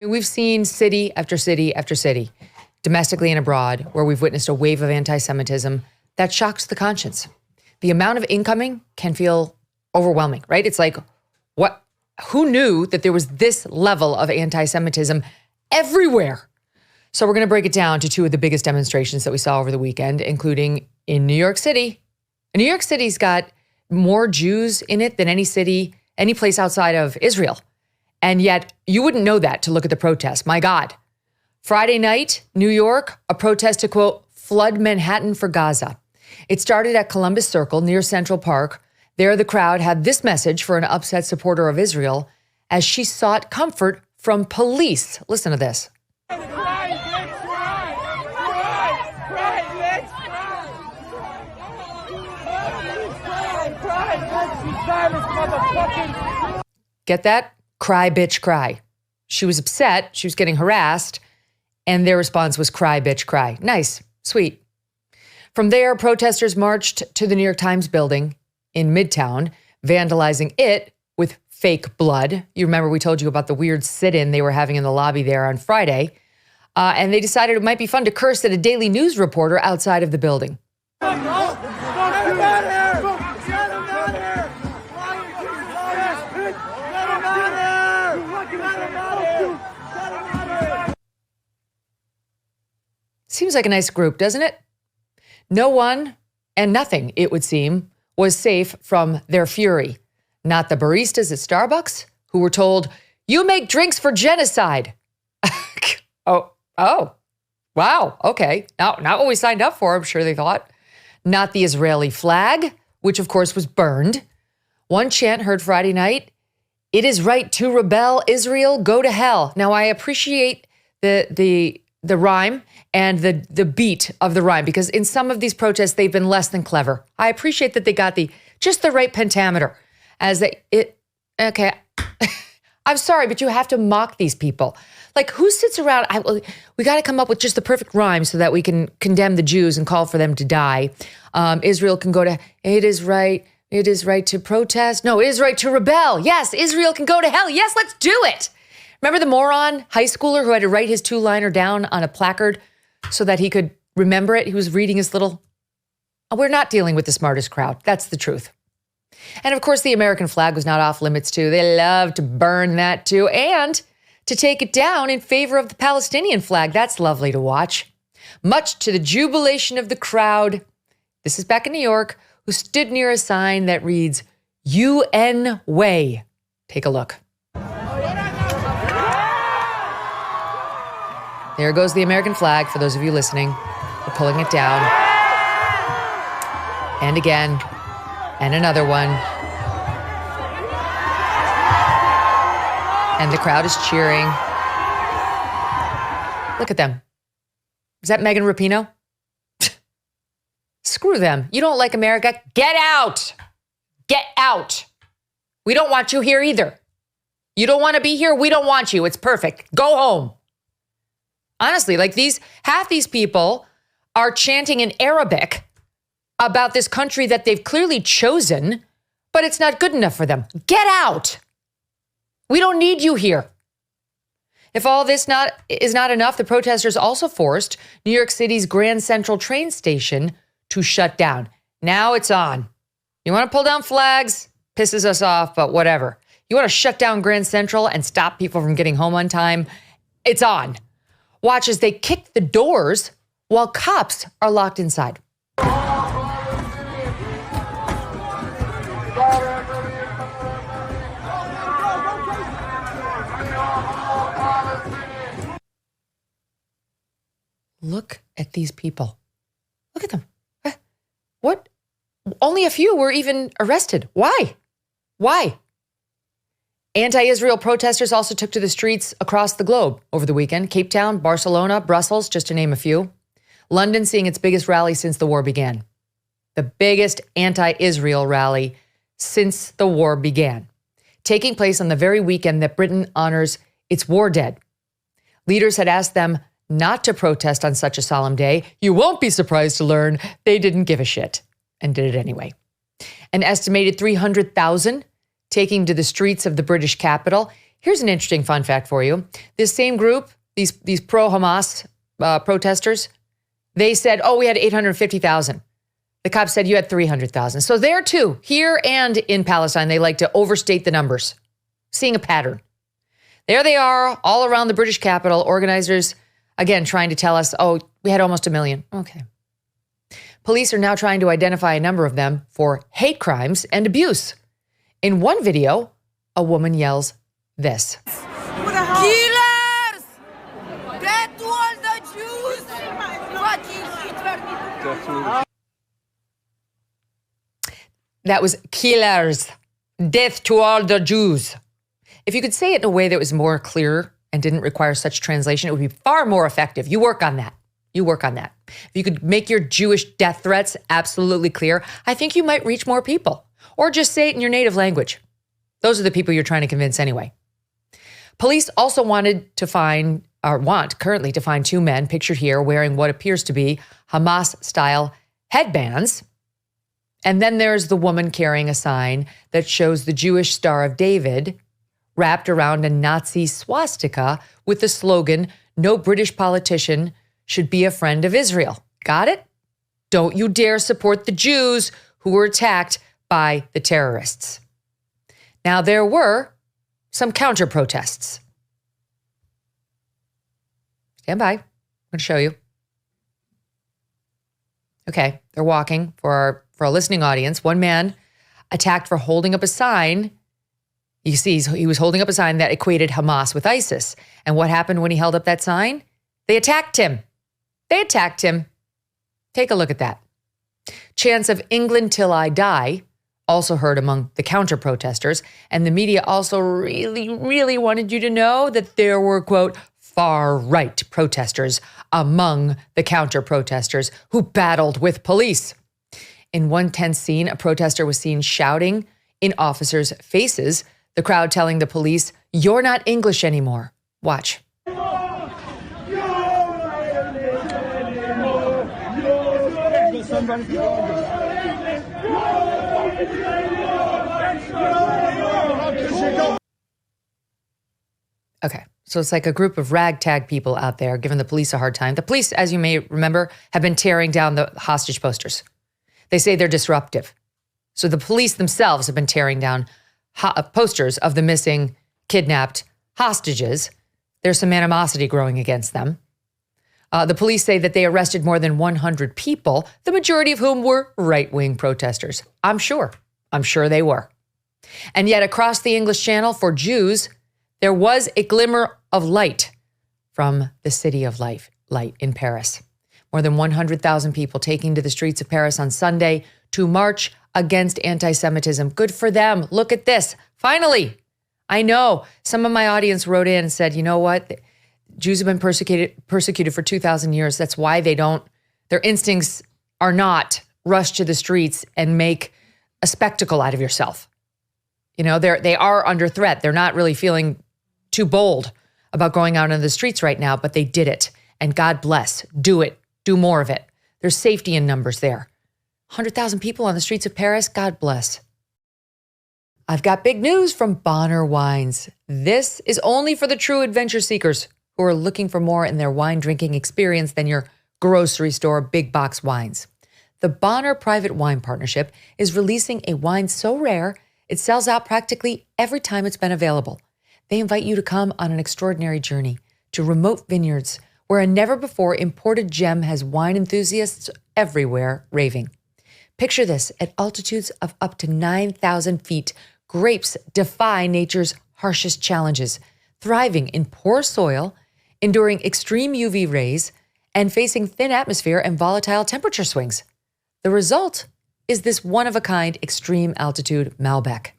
We've seen city after city after city, domestically and abroad, where we've witnessed a wave of anti-Semitism that shocks the conscience. The amount of incoming can feel overwhelming, right? It's like, what? Who knew that there was this level of anti-Semitism everywhere? So we're going to break it down to two of the biggest demonstrations that we saw over the weekend, including in New York City. New York City's got more Jews in it than any city, any place outside of Israel. And yet you wouldn't know that to look at the protest. My God. Friday night, New York, a protest to, quote, flood Manhattan for Gaza. It started at Columbus Circle near Central Park. There, the crowd had this message for an upset supporter of Israel as she sought comfort from police. Listen to this. Get that? Cry, bitch, cry. She was upset. She was getting harassed. And their response was cry, bitch, cry. Nice. Sweet. From there, protesters marched to the New York Times building in Midtown, vandalizing it with fake blood. You remember we told you about the weird sit-in they were having in the lobby there on Friday. And they decided it might be fun to curse at a Daily News reporter outside of the building. Seems like a nice group, doesn't it? No one and nothing, it would seem, was safe from their fury. Not the baristas at Starbucks, who were told, you make drinks for genocide. Oh, wow, okay. Not what we signed up for, I'm sure they thought. Not the Israeli flag, which of course was burned. One chant heard Friday night, it is right to rebel, Israel, go to hell. Now, I appreciate the rhyme and the beat of the rhyme, because in some of these protests, they've been less than clever. I appreciate that they got just the right pentameter okay. I'm sorry, but you have to mock these people. Like, who sits around? We got to come up with just the perfect rhyme so that we can condemn the Jews and call for them to die. Israel can go to, it is right to protest. No, it is right to rebel. Yes, Israel can go to hell. Yes, let's do it. Remember the moron high schooler who had to write his two-liner down on a placard so that he could remember it? He was reading his little... We're not dealing with the smartest crowd. That's the truth. And of course, the American flag was not off limits too. They love to burn that too, and to take it down in favor of the Palestinian flag. That's lovely to watch. Much to the jubilation of the crowd, this is back in New York, who stood near a sign that reads, UN Way. Take a look. There goes the American flag, for those of you listening. We're pulling it down. And again. And another one. And the crowd is cheering. Look at them. Is that Megan Rapinoe? Screw them. You don't like America? Get out. Get out. We don't want you here either. You don't want to be here? We don't want you. It's perfect. Go home. Honestly, like half these people are chanting in Arabic about this country that they've clearly chosen, but it's not good enough for them. Get out. We don't need you here. If all this is not enough, the protesters also forced New York City's Grand Central train station to shut down. Now it's on. You want to pull down flags? Pisses us off, but whatever. You want to shut down Grand Central and stop people from getting home on time? It's on. Watch as they kick the doors while cops are locked inside. Look at these people. Look at them. What? Only a few were even arrested. Why? Why? Anti-Israel protesters also took to the streets across the globe over the weekend. Cape Town, Barcelona, Brussels, just to name a few. London seeing its biggest rally since the war began. The biggest anti-Israel rally since the war began. Taking place on the very weekend that Britain honors its war dead. Leaders had asked them not to protest on such a solemn day. You won't be surprised to learn they didn't give a shit and did it anyway. An estimated 300,000 taking to the streets of the British capital. Here's an interesting fun fact for you. This same group, these pro-Hamas protesters, they said, we had 850,000. The cops said you had 300,000. So there too, here and in Palestine, they like to overstate the numbers, seeing a pattern. There they are, all around the British capital, organizers, again, trying to tell us, we had almost 1 million. Okay. Police are now trying to identify a number of them for hate crimes and abuse. In one video, a woman yells this. Killers! Death to all the Jews! Fucking Hitler! That was killers. Death to all the Jews. If you could say it in a way that was more clear and didn't require such translation, it would be far more effective. You work on that. If you could make your Jewish death threats absolutely clear, I think you might reach more people. Or just say it in your native language. Those are the people you're trying to convince anyway. Police also want currently to find 2 men pictured here wearing what appears to be Hamas-style headbands. And then there's the woman carrying a sign that shows the Jewish Star of David wrapped around a Nazi swastika with the slogan, "No British politician should be a friend of Israel." Got it? Don't you dare support the Jews who were attacked by the terrorists. Now, there were some counter-protests. Stand by. I'm going to show you. Okay, they're walking for a listening audience. One man attacked for holding up a sign. You see, he was holding up a sign that equated Hamas with ISIS. And what happened when he held up that sign? They attacked him. Take a look at that. Chants of "England till I die" also heard among the counter-protesters. And the media also really, really wanted you to know that there were, quote, far-right protesters among the counter-protesters who battled with police. In one tense scene, a protester was seen shouting in officers' faces, the crowd telling the police, "You're not English anymore." Watch. Okay, so it's like a group of ragtag people out there giving the police a hard time. The police, as you may remember, have been tearing down the hostage posters. They say they're disruptive. So the police themselves have been tearing down posters of the missing, kidnapped hostages. There's some animosity growing against them. The police say that they arrested more than 100 people, the majority of whom were right-wing protesters. I'm sure they were. And yet across the English Channel for Jews, there was a glimmer of light from the city of light in Paris. More than 100,000 people taking to the streets of Paris on Sunday to march against anti-Semitism. Good for them. Look at this. Finally. I know some of my audience wrote in and said, you know what? Jews have been persecuted for 2,000 years. That's why their instincts are not rush to the streets and make a spectacle out of yourself. You know, they are under threat. They're not really feeling too bold about going out on the streets right now, but they did it. And God bless. Do it. Do more of it. There's safety in numbers there. 100,000 people on the streets of Paris. God bless. I've got big news from Bonner Wines. This is only for the true adventure seekers who are looking for more in their wine drinking experience than your grocery store big box wines. The Bonner Private Wine Partnership is releasing a wine so rare, it sells out practically every time it's been available. They invite you to come on an extraordinary journey to remote vineyards where a never-before imported gem has wine enthusiasts everywhere raving. Picture this, at altitudes of up to 9,000 feet, grapes defy nature's harshest challenges, thriving in poor soil, enduring extreme UV rays, and facing thin atmosphere and volatile temperature swings. The result is this one-of-a-kind extreme altitude Malbec.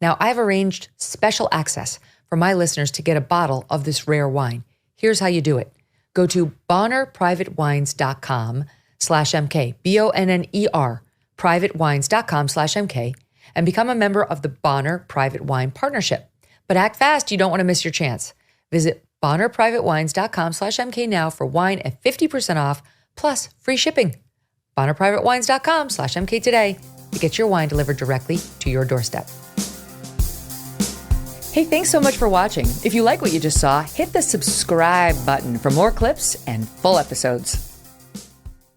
Now, I've arranged special access for my listeners to get a bottle of this rare wine. Here's how you do it. Go to bonnerprivatewines.com/MK, BONNER, privatewines.com/MK, and become a member of the Bonner Private Wine Partnership. But act fast, you don't want to miss your chance. Visit bonnerprivatewines.com/MK now for wine at 50% off, plus free shipping. bonnerprivatewines.com/MK today to get your wine delivered directly to your doorstep. Hey, thanks so much for watching. If you like what you just saw, hit the subscribe button for more clips and full episodes.